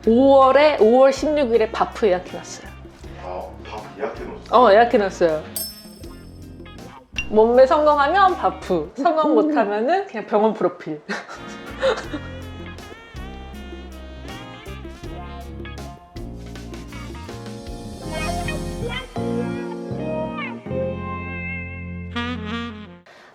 5월 16일에 바프 예약해놨어요. 아, 밥 예약해놓았어? 예약해놨어요. 몸매 성공하면 바프, 성공 못하면은 그냥 병원 프로필.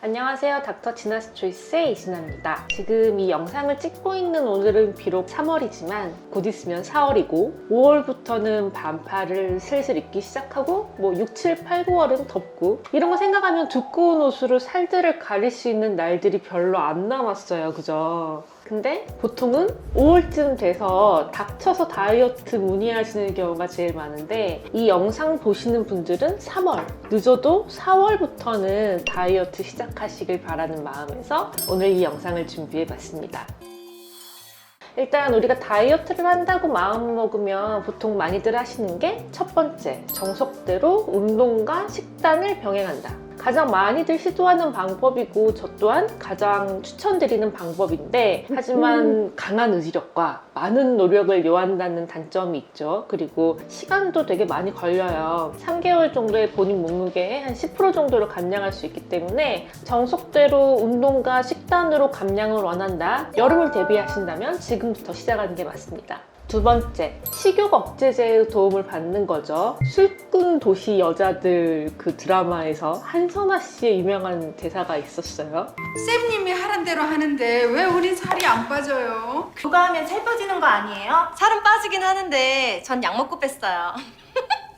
안녕하세요. 닥터 지나스 초이스의 이진아입니다. 지금 이 영상을 찍고 있는 오늘은 비록 3월이지만 곧 있으면 4월이고 5월부터는 반팔을 슬슬 입기 시작하고 6, 7, 8, 9월은 덥고 이런 거 생각하면 두꺼운 옷으로 살들을 가릴 수 있는 날들이 별로 안 남았어요. 그죠? 근데 보통은 5월쯤 돼서 닥쳐서 다이어트 문의하시는 경우가 제일 많은데 이 영상 보시는 분들은 3월, 늦어도 4월부터는 다이어트 시작하시길 바라는 마음에서 오늘 이 영상을 준비해봤습니다. 일단 우리가 다이어트를 한다고 마음먹으면 보통 많이들 하시는 게 첫 번째, 정석대로 운동과 식단을 병행한다. 가장 많이들 시도하는 방법이고 저 또한 가장 추천드리는 방법인데 하지만 강한 의지력과 많은 노력을 요한다는 단점이 있죠. 그리고 시간도 되게 많이 걸려요. 3개월 정도의 본인 몸무게의 한 10% 정도를 감량할 수 있기 때문에 정석대로 운동과 식단으로 감량을 원한다. 여름을 대비하신다면 지금부터 시작하는 게 맞습니다. 두 번째, 식욕 억제제의 도움을 받는 거죠. 술꾼 도시 여자들 그 드라마에서 한선아 씨의 유명한 대사가 있었어요. 쌤님이 하란 대로 하는데 왜 우린 살이 안 빠져요? 요가 하면 살 빠지는 거 아니에요? 살은 빠지긴 하는데 전 약 먹고 뺐어요.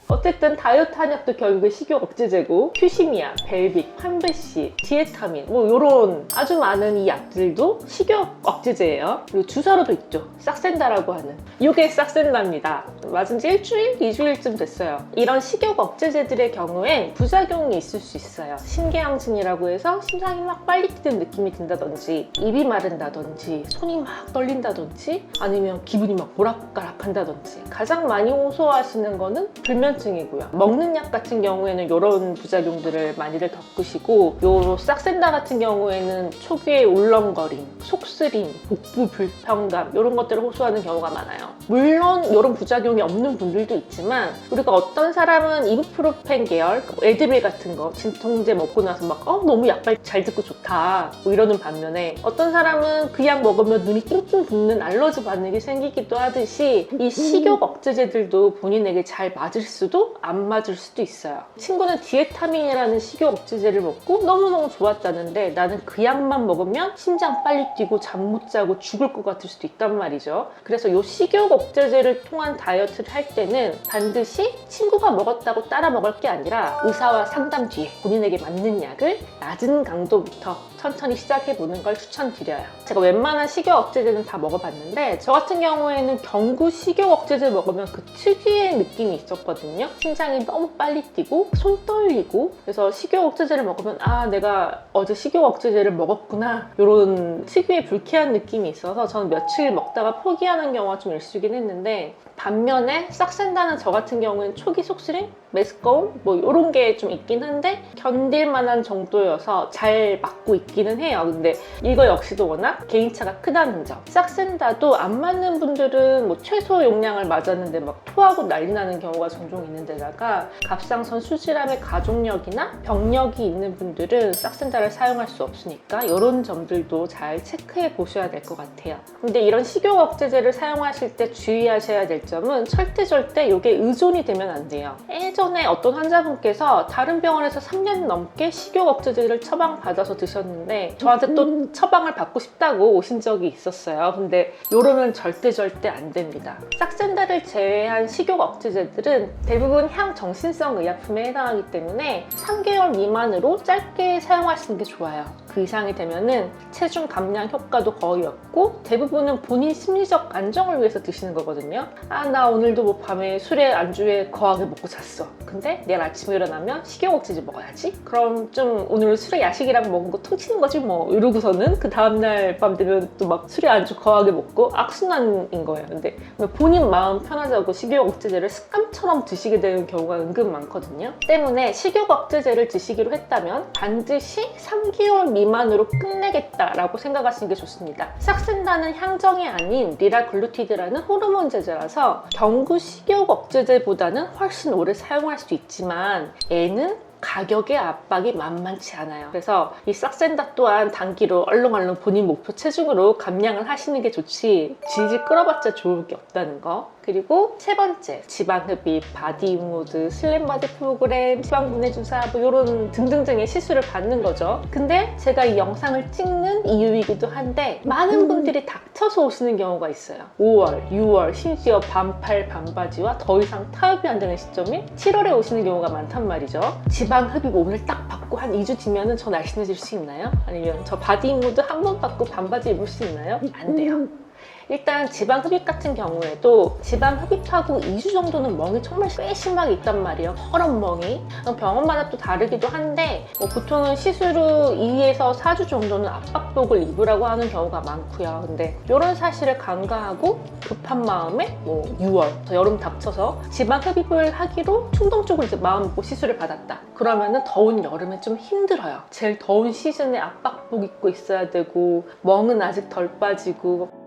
어쨌든 다이어트 한약도 결국에 식욕 억제제고 큐시미아, 벨빅, 판베시, 디에타민 이런 아주 많은 이 약들도 식욕 억제제예요. 그리고 주사로도 있죠. 싹센다라고 하는 이게 싹센다입니다. 맞은 지 일주일, 2주일쯤 됐어요. 이런 식욕 억제제들의 경우엔 부작용이 있을 수 있어요. 심계양진이라고 해서 심장이 막 빨리 뛰는 느낌이 든다든지 입이 마른다든지 손이 막 떨린다든지 아니면 기분이 막 오락가락한다든지 가장 많이 호소하시는 거는 불면증 이고요. 먹는 약 같은 경우에는 이런 부작용들을 많이들 겪으시고 요 싹센다 같은 경우에는 초기에 울렁거림, 속쓰림, 복부 불편감 이런 것들을 호소하는 경우가 많아요. 물론 이런 부작용이 없는 분들도 있지만 우리가 어떤 사람은 이부프로펜 계열, 에드빌 같은 거 진통제 먹고 나서 막 너무 약발 잘 듣고 좋다 이러는 반면에 어떤 사람은 그 약 먹으면 눈이 띵띵 붓는 알러지 반응이 생기기도 하듯이 이 식욕 억제제들도 본인에게 잘 맞을 수도 안 맞을 수도 있어요. 친구는 디에타민이라는 식욕 억제제를 먹고 너무너무 좋았다는데 나는 그 약만 먹으면 심장 빨리 뛰고 잠 못 자고 죽을 것 같을 수도 있단 말이죠. 그래서 이 식욕 억제제를 통한 다이어트를 할 때는 반드시 친구가 먹었다고 따라 먹을 게 아니라 의사와 상담 뒤에 본인에게 맞는 약을 낮은 강도부터 천천히 시작해보는 걸 추천드려요. 제가 웬만한 식욕 억제제는 다 먹어봤는데 저 같은 경우에는 경구 식욕 억제제 먹으면 그 특유의 느낌이 있었거든요. 심장이 너무 빨리 뛰고 손 떨리고 그래서 식욕 억제제를 먹으면 내가 어제 식욕 억제제를 먹었구나 이런 특유의 불쾌한 느낌이 있어서 저는 며칠 먹다가 포기하는 경우가 좀 일수긴 했는데 반면에 싹센다는 저 같은 경우에는 초기 속쓰림, 메스꺼움 이런 게 좀 있긴 한데 견딜 만한 정도여서 잘 맞고 있기는 해요. 근데 이거 역시도 워낙 개인차가 크다는 점. 싹센다도 안 맞는 분들은 최소 용량을 맞았는데 막 토하고 난리 나는 경우가 종종 있는데다가 갑상선 수질암의 가족력이나 병력이 있는 분들은 싹센다를 사용할 수 없으니까 이런 점들도 잘 체크해 보셔야 될 것 같아요. 근데 이런 식욕 억제제를 사용하실 때 주의하셔야 될 점은 절대 이게 의존이 되면 안 돼요. 예전에 어떤 환자분께서 다른 병원에서 3년 넘게 식욕 억제제를 처방받아서 드셨는데 저한테 또 처방을 받고 싶다고 오신 적이 있었어요. 근데 이러면 절대 안 됩니다. 싹센다를 제외한 식욕 억제제들은 대부분 향정신성 의약품에 해당하기 때문에 3개월 미만으로 짧게 사용하시는 게 좋아요. 그 이상이 되면은 체중 감량 효과도 거의 없고 대부분은 본인 심리적 안정을 위해서 드시는 거거든요. 아, 나 오늘도 뭐 밤에 술에 안주에 거하게 먹고 잤어. 근데 내일 아침에 일어나면 식욕억제제 먹어야지. 그럼 좀 오늘 술에 야식이랑 먹은 거 퉁치는 거지 뭐 이러고서는 그 다음날 밤 되면 또 막 술에 안주 거하게 먹고 악순환인 거예요. 근데 본인 마음 편하자고 식욕억제제를 습관처럼 드시게 되는 경우가 은근 많거든요. 때문에 식욕억제제를 드시기로 했다면 반드시 3개월 미만으로 끝내겠다라고 생각하시는 게 좋습니다. 싹센다는 향정이 아닌 리라글루티드라는 호르몬 제제라서 경구 식욕억제제보다는 훨씬 오래 사용할 수 있지만 얘는 가격의 압박이 만만치 않아요. 그래서 이 싹센다 또한 단기로 얼렁얼렁 본인 목표 체중으로 감량을 하시는 게 좋지 질질 끌어봤자 좋을 게 없다는 거. 그리고 세 번째, 지방흡입, 바디모드, 슬림바디 프로그램, 지방분해 주사 뭐 이런 등등등의 시술을 받는 거죠. 근데 제가 이 영상을 찍는 이유이기도 한데 많은 분들이 닥쳐서 오시는 경우가 있어요. 5월, 6월, 심지어 반팔, 반바지와 더 이상 타협이 안 되는 시점이 7월에 오시는 경우가 많단 말이죠. 지방흡입 오늘 딱 받고 한 2주 뒤면은 저 날씬해질 수 있나요? 아니면 저 바디모드 한 번 받고 반바지 입을 수 있나요? 안 돼요. 일단 지방 흡입 같은 경우에도 지방 흡입하고 2주 정도는 멍이 정말 꽤 심하게 있단 말이에요. 허런 멍이. 병원마다 또 다르기도 한데 보통은 시술 후 2에서 4주 정도는 압박복을 입으라고 하는 경우가 많고요. 근데 이런 사실을 간과하고 급한 마음에 6월, 여름 닥쳐서 지방 흡입을 하기로 충동적으로 이제 마음 먹고 시술을 받았다. 그러면은 더운 여름에 좀 힘들어요. 제일 더운 시즌에 압박복 입고 있어야 되고 멍은 아직 덜 빠지고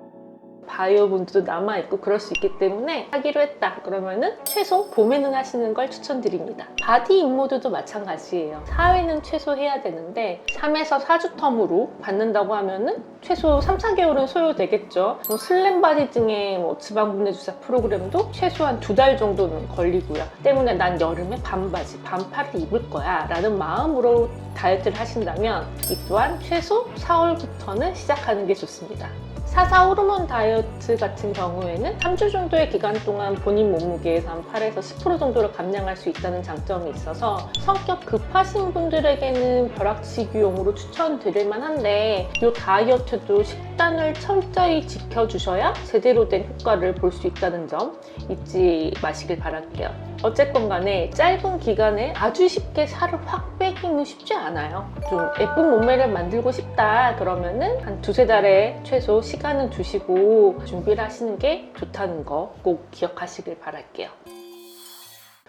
바이오 분들도 남아있고 그럴 수 있기 때문에 하기로 했다 그러면은 최소 봄에는 하시는 걸 추천드립니다. 바디 입모드도 마찬가지예요. 4회는 최소 해야 되는데 3에서 4주 텀으로 받는다고 하면은 최소 3, 4개월은 소요되겠죠. 슬림 바디 등의 지방분해 주사 프로그램도 최소한 2달 정도는 걸리고요. 때문에 난 여름에 반바지, 반팔을 입을 거야 라는 마음으로 다이어트를 하신다면 이 또한 최소 4월부터는 시작하는 게 좋습니다. 4사 호르몬 다이어트 같은 경우에는 3주 정도의 기간 동안 본인 몸무게에서 한 8에서 10% 정도를 감량할 수 있다는 장점이 있어서 성격 급하신 분들에게는 벼락치기용으로 추천드릴 만한데 이 다이어트도 식단을 철저히 지켜주셔야 제대로 된 효과를 볼 수 있다는 점 잊지 마시길 바랄게요. 어쨌건 간에 짧은 기간에 아주 쉽게 살을 확 빼기는 쉽지 않아요. 좀 예쁜 몸매를 만들고 싶다 그러면은 한 2-3달에 최소 시간은 두시고 준비를 하시는 게 좋다는 거 꼭 기억하시길 바랄게요.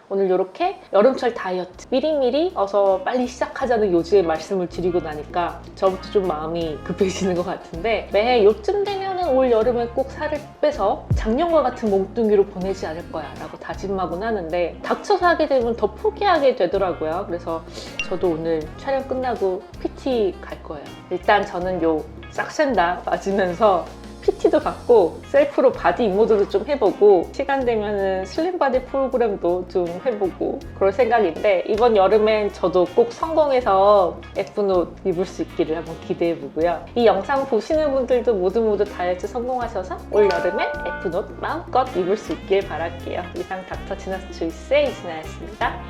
오늘 이렇게 여름철 다이어트 미리미리 어서 빨리 시작하자는 요지의 말씀을 드리고 나니까 저부터 좀 마음이 급해지는 것 같은데 매해 요쯤 되면은 올 여름에 꼭 살을 빼서 작년과 같은 몸뚱이로 보내지 않을 거야 라고 다짐하곤 하는데 닥쳐서 하게 되면 더 포기하게 되더라고요. 그래서 저도 오늘 촬영 끝나고 PT 갈 거예요. 일단 저는 요 싹센다 맞으면서 PT도 받고 셀프로 바디 입모드도 좀 해보고 시간 되면은 슬림 바디 프로그램도 좀 해보고 그럴 생각인데 이번 여름엔 저도 꼭 성공해서 예쁜 옷 입을 수 있기를 한번 기대해보고요. 이 영상 보시는 분들도 모두 다이어트 성공하셔서 올 여름에 예쁜 옷 마음껏 입을 수 있길 바랄게요. 이상 닥터 지너스 초이스의 이진아였습니다.